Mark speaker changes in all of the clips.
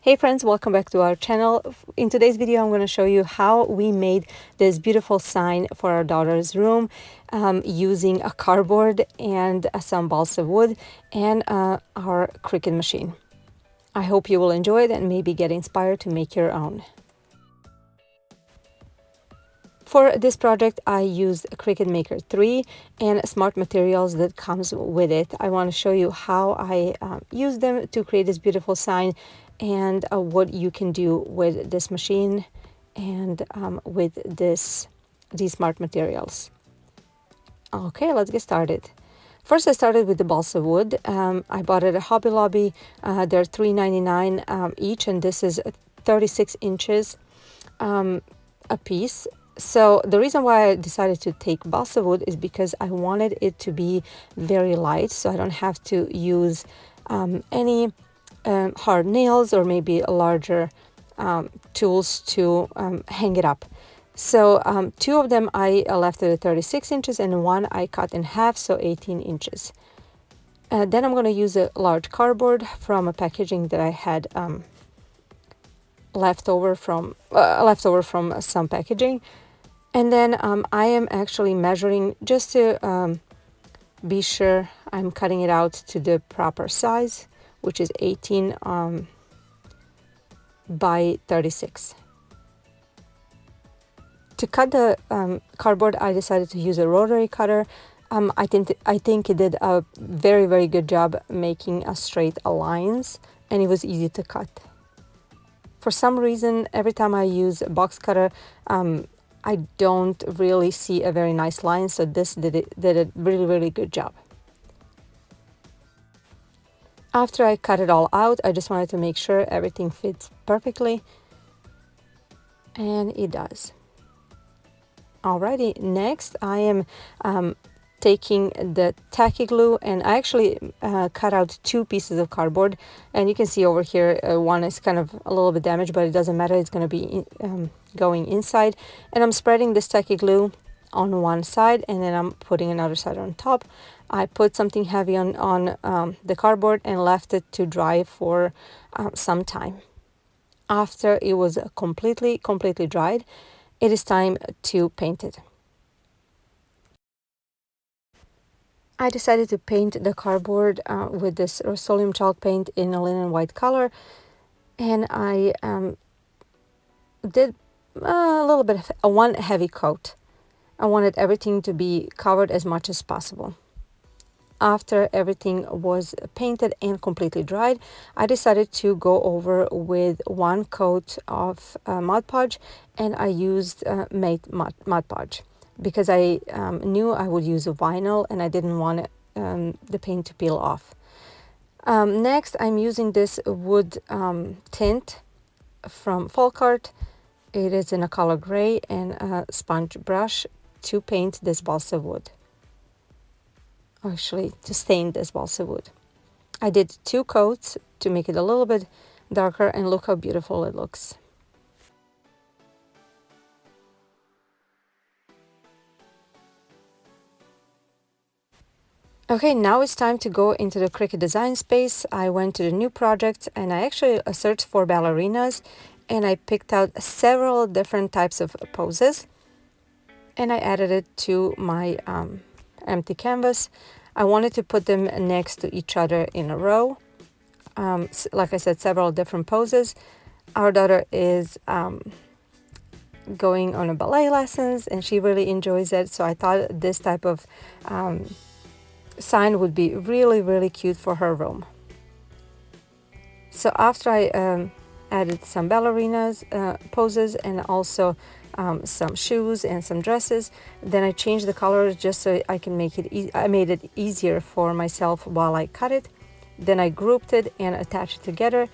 Speaker 1: Hey friends, welcome back to our channel. In today's video, I'm going to show you how we made this beautiful sign for our daughter's room using a cardboard and some balsa wood and our Cricut machine. I hope you will enjoy it and maybe get inspired to make your own. For this project, I used Cricut Maker 3 and smart materials that comes with it. I want to show you how I use them to create this beautiful sign and what you can do with this machine and with these smart materials. Okay, let's get started. First, I started with the balsa wood. I bought it at Hobby Lobby. They're $3.99 each, and this is 36 inches a piece. So the reason why I decided to take balsa wood is because I wanted it to be very light, so I don't have to use any hard nails or maybe larger tools to hang it up. So two of them I left at 36 inches and one I cut in half, so 18 inches. Then I'm going to use a large cardboard from a packaging that I had leftover from some packaging. And then I am actually measuring just to be sure I'm cutting it out to the proper size, which is 18 by 36. To cut the cardboard, I decided to use a rotary cutter. I think it did a very, very good job making a straight lines, and it was easy to cut. For some reason, every time I use a box cutter, I don't really see a very nice line, so this did a really, really good job. After I cut it all out, I just wanted to make sure everything fits perfectly, and it does. Alrighty, next I am taking the tacky glue, and I actually cut out two pieces of cardboard, and you can see over here one is kind of a little bit damaged, but it doesn't matter, it's going to be going inside. And I'm spreading this tacky glue on one side, and then I'm putting another side on top. I put something heavy on the cardboard and left it to dry for some time. After it was completely dried, it is time to paint it. I decided to paint the cardboard with this Rust-Oleum chalk paint in a linen white color, and I did a little bit of one heavy coat. I wanted everything to be covered as much as possible. After everything was painted and completely dried, I decided to go over with one coat of Mod Podge, and I used Mod Podge because I knew I would use a vinyl and I didn't want the paint to peel off. Next, I'm using this wood tint from Folkart. It is in a color gray and a sponge brush to paint this balsa wood. Actually, to stain this balsa wood. I did two coats to make it a little bit darker, and look how beautiful it looks. Okay, now it's time to go into the Cricut design space. I went to the new project and I actually searched for ballerinas, and I picked out several different types of poses, and I added it to my empty canvas. I wanted to put them next to each other in a row. Like I said, several different poses. Our daughter is going on a ballet lessons, and she really enjoys it, so I thought this type of sign would be really, really cute for her room. So after I added some ballerinas poses and also some shoes and some dresses, then I changed the colors just so I can make it I made it easier for myself while I cut it. Then I grouped it and attached it together,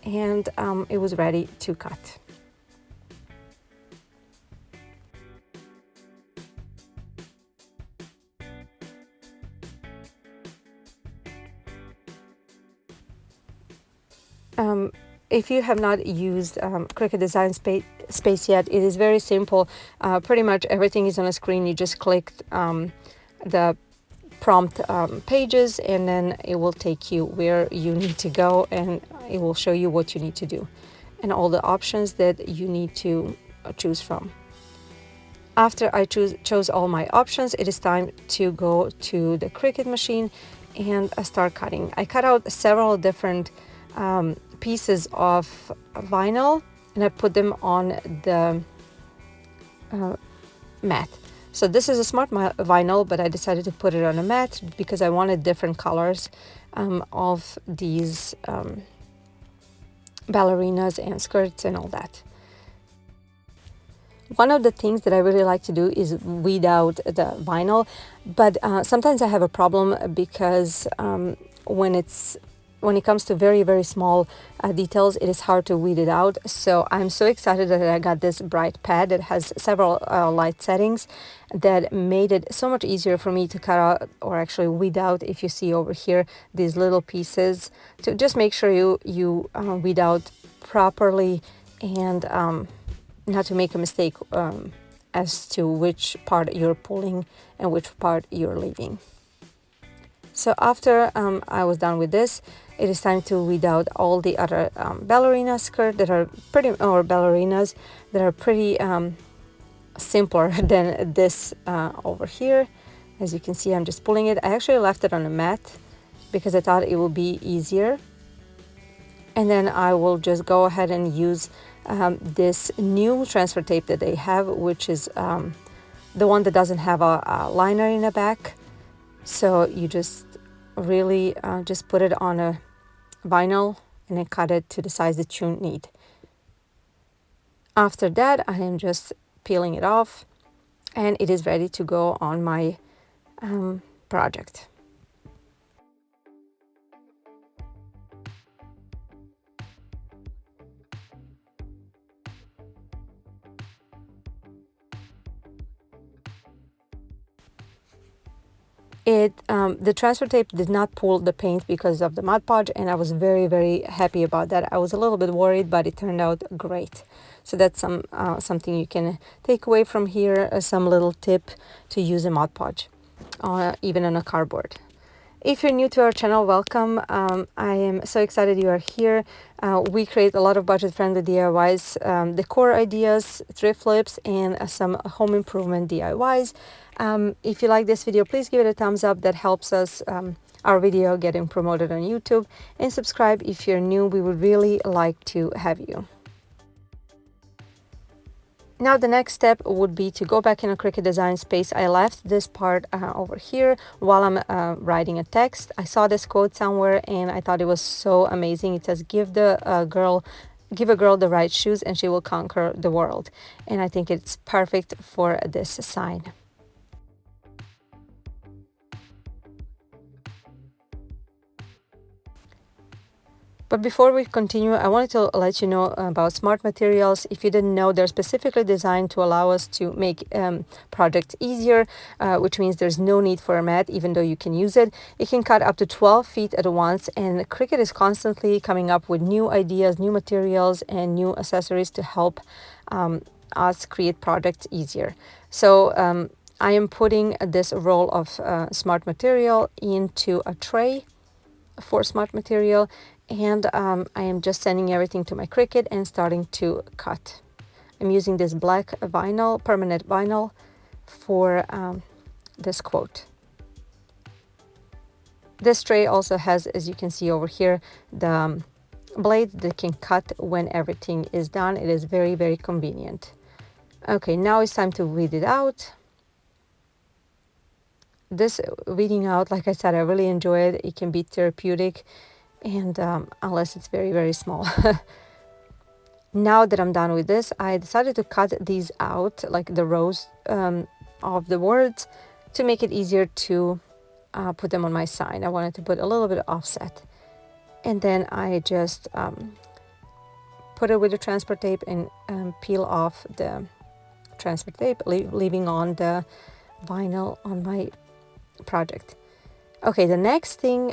Speaker 1: and it was ready to cut. If you have not used Cricut Design Space yet, it is very simple. Pretty much everything is on a screen. You just click the prompt pages, and then it will take you where you need to go and it will show you what you need to do and all the options that you need to choose from. After I chose all my options, it is time to go to the Cricut machine and start cutting. I cut out several different pieces of vinyl and I put them on the mat. So this is a smart vinyl, but I decided to put it on a mat because I wanted different colors of these ballerinas and skirts and all that. One of the things that I really like to do is weed out the vinyl, but sometimes I have a problem because when it comes to very, very small details, it is hard to weed it out. So I'm so excited that I got this bright pad that has several light settings that made it so much easier for me to cut out or actually weed out, if you see over here, these little pieces, to just make sure you weed out properly and not to make a mistake as to which part you're pulling and which part you're leaving. So after I was done with this, it is time to weed out all the other ballerina skirt that are pretty, or ballerinas that are pretty simpler than this over here. As you can see, I'm just pulling it. I actually left it on a mat because I thought it would be easier. And then I will just go ahead and use this new transfer tape that they have, which is the one that doesn't have a liner in the back. So you just really just put it on a vinyl and then cut it to the size that you need. After that, I am just peeling it off and it is ready to go on my project. The transfer tape did not pull the paint because of the Mod Podge, and I was very, very happy about that. I was a little bit worried, but it turned out great. So that's something you can take away from here, some little tip to use a Mod Podge, even on a cardboard. If you're new to our channel, welcome. I am so excited you are here. We create a lot of budget-friendly DIYs, decor ideas, thrift flips, and some home improvement DIYs. If you like this video, please give it a thumbs up. That helps us, our video getting promoted on YouTube. And subscribe if you're new. We would really like to have you. Now the next step would be to go back in a Cricut design space. I left this part over here while I'm writing a text. I saw this quote somewhere and I thought it was so amazing. It says, give a girl the right shoes and she will conquer the world. And I think it's perfect for this sign. But before we continue, I wanted to let you know about smart materials. If you didn't know, they're specifically designed to allow us to make projects easier, which means there's no need for a mat, even though you can use it. It can cut up to 12 feet at once, and Cricut is constantly coming up with new ideas, new materials, and new accessories to help us create projects easier. So I am putting this roll of smart material into a tray for smart material, and I am just sending everything to my Cricut and starting to cut. I'm using this black vinyl, permanent vinyl, for this quote. This tray also has, as you can see over here, the blade that can cut when everything is done. It is very, very convenient. Okay, now it's time to weed it out. This weeding out, like I said, I really enjoy it. It can be therapeutic, and unless it's very, very small. Now that I'm done with this, I decided to cut these out, like the rows of the words, to make it easier to put them on my sign. I wanted to put a little bit of offset. And then I just put it with the transfer tape and peel off the transfer tape, leaving on the vinyl on my project. Okay, the next thing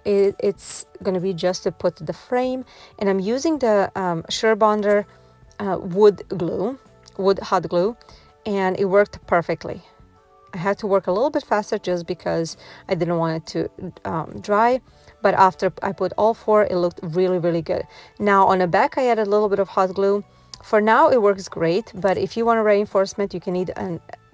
Speaker 1: it's going to be just to put the frame, and I'm using the Surebonder wood hot glue, and it worked perfectly. I had to work a little bit faster just because I didn't want it to dry. But after I put all four, it looked really, really good. Now on the back, I added a little bit of hot glue. For now, it works great, but if you want a reinforcement, you can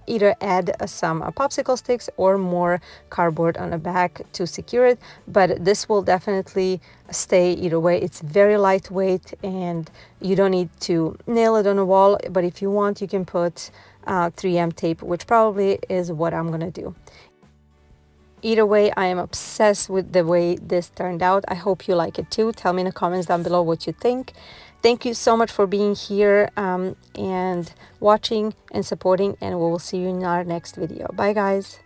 Speaker 1: either add some popsicle sticks or more cardboard on the back to secure it. But this will definitely stay either way. It's very lightweight and you don't need to nail it on a wall. But if you want, you can put 3M tape, which probably is what I'm gonna do. Either way, I am obsessed with the way this turned out. I hope you like it too. Tell me in the comments down below what you think. Thank you so much for being here and watching and supporting, and we will see you in our next video. Bye guys.